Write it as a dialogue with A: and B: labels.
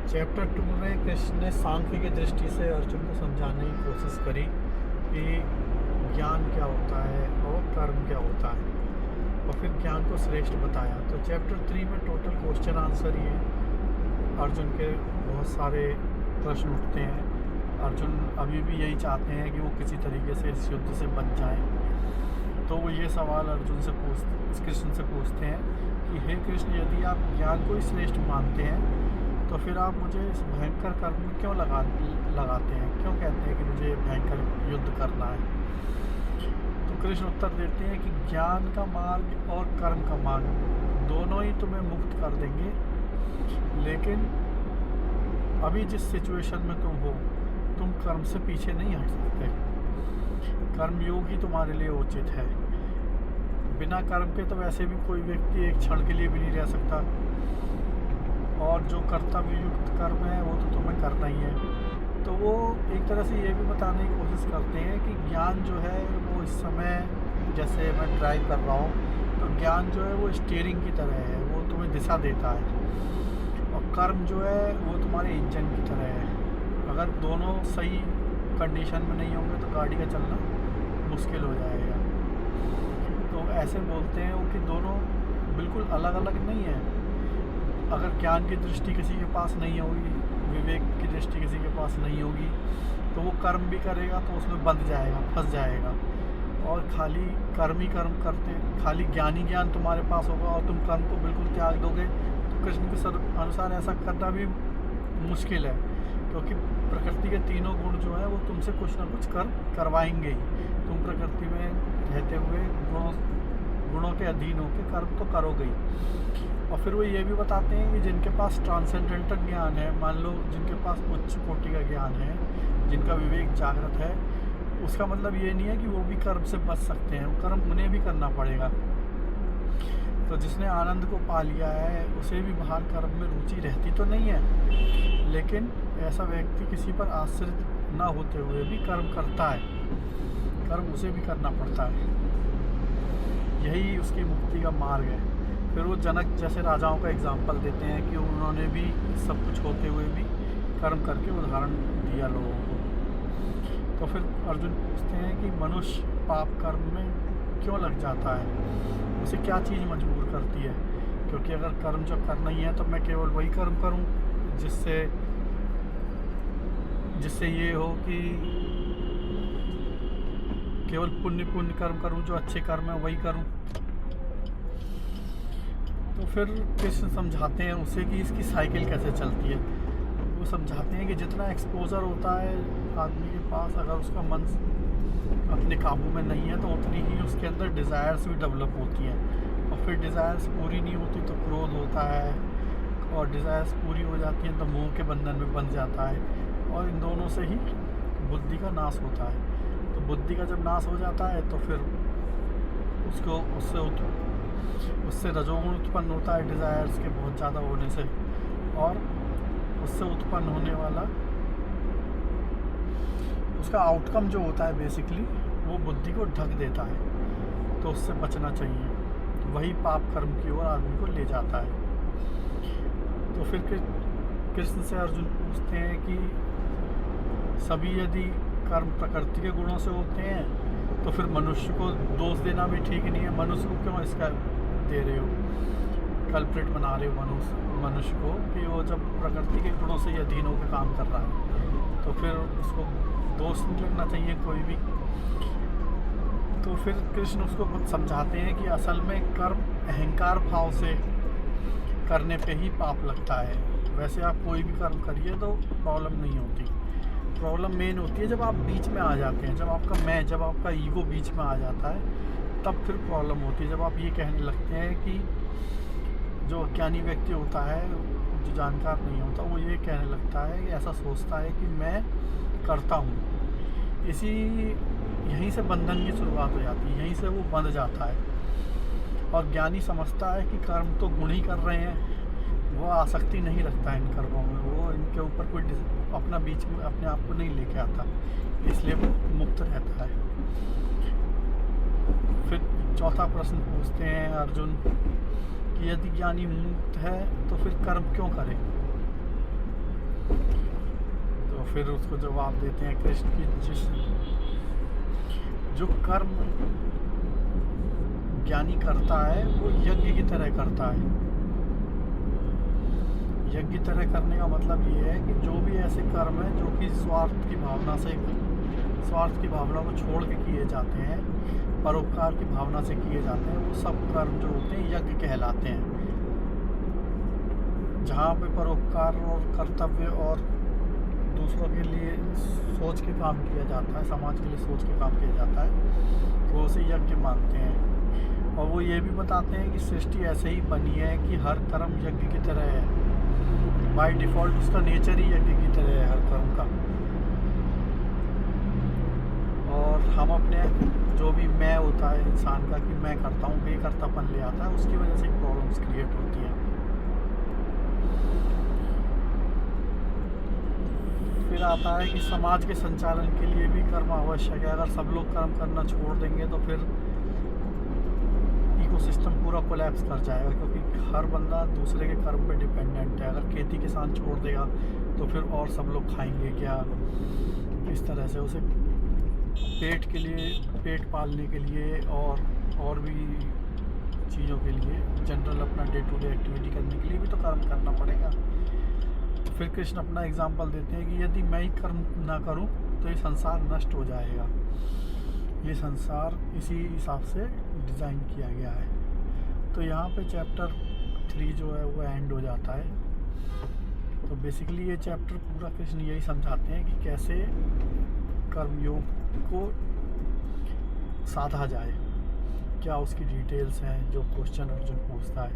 A: Chapter 2 में कृष्ण ने सांख्य की दृष्टि से अर्जुन को समझाने की कोशिश करी कि ज्ञान क्या होता है और कर्म क्या होता है, और फिर ज्ञान को श्रेष्ठ बताया। तो चैप्टर 3 में टोटल क्वेश्चन आंसर ही है। अर्जुन के बहुत सारे प्रश्न उठते हैं। अर्जुन अभी भी यही चाहते हैं कि वो किसी तरीके से इस युद्ध से बच जाएं। तो वो ये सवाल अर्जुन से कृष्ण से पूछते हैं कि हे कृष्ण, यदि आप ज्ञान को ही श्रेष्ठ मानते हैं तो फिर आप मुझे इस भयंकर कर्म में क्यों लगाते हैं, क्यों कहते हैं कि मुझे भयंकर युद्ध करना है। तो कृष्ण उत्तर देते हैं कि ज्ञान का मार्ग और कर्म का मार्ग दोनों ही तुम्हें मुक्त कर देंगे, लेकिन अभी जिस सिचुएशन में तुम हो, तुम कर्म से पीछे नहीं हट सकते। कर्मयोग ही तुम्हारे लिए उचित है। बिना कर्म के तो वैसे भी कोई व्यक्ति एक क्षण के लिए भी नहीं रह सकता, और जो कर्तव्य युक्त कर्म है वो तो तुम्हें करना ही है। तो वो एक तरह से ये भी बताने की कोशिश करते हैं कि ज्ञान जो है वो इस समय, जैसे मैं ड्राइव कर रहा हूँ, तो ज्ञान जो है वो स्टीयरिंग की तरह है, वो तुम्हें दिशा देता है, और कर्म जो है वो तुम्हारे इंजन की तरह है। अगर दोनों सही कंडीशन में नहीं होंगे तो गाड़ी का चलना मुश्किल हो जाएगा। तो ऐसे बोलते हैं वो कि दोनों बिल्कुल अलग अलग नहीं है। अगर ज्ञान की दृष्टि किसी के पास नहीं होगी, विवेक की दृष्टि किसी के पास नहीं होगी, तो वो कर्म भी करेगा तो उसमें बंध जाएगा, फंस जाएगा। और खाली कर्म ही कर्म करते, खाली ज्ञान तुम्हारे पास होगा और तुम कर्म को बिल्कुल त्याग दोगे, तो कृष्ण के अनुसार ऐसा करना भी मुश्किल है, क्योंकि प्रकृति के तीनों गुण जो है वो तुमसे कुछ ना कुछ करवाएंगे ही। तुम प्रकृति में रहते हुए गुणों के अधीन होकर कर्म तो करोगे ही। और फिर वो ये भी बताते हैं कि जिनके पास ट्रांसेंडेंटल ज्ञान है, मान लो जिनके पास उच्च कोटि का ज्ञान है, जिनका विवेक जागृत है, उसका मतलब ये नहीं है कि वो भी कर्म से बच सकते हैं, कर्म उन्हें भी करना पड़ेगा। तो जिसने आनंद को पा लिया है उसे भी बाहर कर्म में रुचि रहती तो नहीं है, लेकिन ऐसा व्यक्ति किसी पर आश्रित न होते हुए भी कर्म करता है, कर्म उसे भी करना पड़ता है। यही उसकी मुक्ति का मार्ग है। फिर वो जनक जैसे राजाओं का एग्जाम्पल देते हैं कि उन्होंने भी सब कुछ होते हुए भी कर्म करके उदाहरण दिया लोगों को। तो फिर अर्जुन पूछते हैं कि मनुष्य पाप कर्म में क्यों लग जाता है, उसे क्या चीज़ मजबूर करती है। क्योंकि अगर कर्म जब करना ही है तो मैं केवल वही कर्म करूं जिससे ये हो कि केवल पुण्य कर्म करूं, जो अच्छे कर्म है वही करूं। तो फिर कृष्ण समझाते हैं उसे कि इसकी साइकिल कैसे चलती है। वो समझाते हैं कि जितना एक्सपोजर होता है आदमी के पास, अगर उसका मन अपने काबू में नहीं है तो उतनी ही उसके अंदर डिज़ायर्स भी डेवलप होती हैं, और फिर डिज़ायर्स पूरी नहीं होती तो क्रोध होता है, और डिज़ायर्स पूरी हो जाती हैं तो मोह के बंधन में बंध जाता है, और इन दोनों से ही बुद्धि का नाश होता है। तो बुद्धि का जब नाश हो जाता है तो फिर उससे रजोगुण उत्पन्न होता है डिज़ायर्स के बहुत ज़्यादा होने से, और उससे उत्पन्न होने वाला उसका आउटकम जो होता है बेसिकली वो बुद्धि को ढक देता है। तो उससे बचना चाहिए, वही पाप कर्म की ओर आदमी को ले जाता है। तो फिर कृष्ण से अर्जुन पूछते हैं कि सभी यदि कर्म प्रकृति के गुणों से होते हैं तो फिर मनुष्य को दोष देना भी ठीक नहीं है। मनुष्य को क्यों इसका दे रहे हो, कल्प्रिट बना रहे हो मनुष्य को, कि वो जब प्रकृति के गुणों से अधीन होकर काम कर रहा है तो फिर उसको दोष नहीं लगना चाहिए कोई भी। तो फिर कृष्ण उसको समझाते हैं कि असल में कर्म अहंकार भाव से करने पे ही पाप लगता है। वैसे आप कोई भी कर्म करिए तो प्रॉब्लम नहीं होती। प्रॉब्लम मेन होती है जब आप बीच में आ जाते हैं, जब आपका ईगो बीच में आ जाता है, तब फिर प्रॉब्लम होती है। जब आप ये कहने लगते हैं कि जो अज्ञानी व्यक्ति होता है, जो जानकार नहीं होता, वो ये कहने लगता है कि ऐसा सोचता है कि मैं करता हूँ, यहीं से बंधन की शुरुआत हो जाती है, यहीं से वो बंध जाता है। और ज्ञानी समझता है कि कर्म तो गुण ही कर रहे हैं, वो आसक्ति नहीं रखता है इन कर्मों में, वो इनके ऊपर कोई अपना बीच में अपने आप को नहीं लेके आता, इसलिए वो मुक्त रहता है। फिर चौथा प्रश्न पूछते हैं अर्जुन कि यदि ज्ञानी मुक्त है तो फिर कर्म क्यों करे। तो फिर उसको जवाब देते हैं कृष्ण की जो कर्म ज्ञानी करता है वो यज्ञ की तरह करता है। यज्ञ की तरह करने का मतलब ये है कि जो भी ऐसे कर्म हैं जो कि स्वार्थ की भावना को छोड़ के किए जाते हैं, परोपकार की भावना से किए जाते हैं, वो सब कर्म जो होते हैं यज्ञ कहलाते हैं। जहाँ पे परोपकार और कर्तव्य और दूसरों के लिए सोच के काम किया जाता है, समाज के लिए सोच के काम किया जाता है, तो उसे यज्ञ मानते हैं। और वो ये भी बताते हैं कि सृष्टि ऐसे ही बनी है कि हर कर्म यज्ञ की तरह है, बाय डिफ़ॉल्ट उसका नेचर ही यज्ञ की तरह है हर कर्म का। और हम अपने जो भी मैं होता है इंसान का कि मैं करता हूँ, बेकर्तापन ले आता है, उसकी वजह से प्रॉब्लम्स क्रिएट होती हैं। फिर आता है कि समाज के संचालन के लिए भी कर्म आवश्यक है। अगर सब लोग कर्म करना छोड़ देंगे तो फिर इकोसिस्टम पूरा कोलैप्स कर जाएगा, क्योंकि हर बंदा दूसरे के कर्म पे डिपेंडेंट है। अगर खेती किसान छोड़ देगा तो फिर और सब लोग खाएंगे क्या? इस तरह से उसे पेट के लिए, पेट पालने के लिए और भी चीज़ों के लिए, जनरल अपना डे टू डे एक्टिविटी करने के लिए भी तो कर्म करना पड़ेगा। तो फिर कृष्ण अपना एग्जाम्पल देते हैं कि यदि मैं ही कर्म ना करूं तो ये संसार नष्ट हो जाएगा। ये संसार इसी हिसाब से डिज़ाइन किया गया है। तो यहाँ पे चैप्टर 3 जो है वो एंड हो जाता है। तो बेसिकली ये चैप्टर पूरा कृष्ण यही समझाते हैं कि कैसे कर्मयोग को साधा जाए, क्या उसकी डिटेल्स हैं जो क्वेश्चन अर्जुन पूछता है।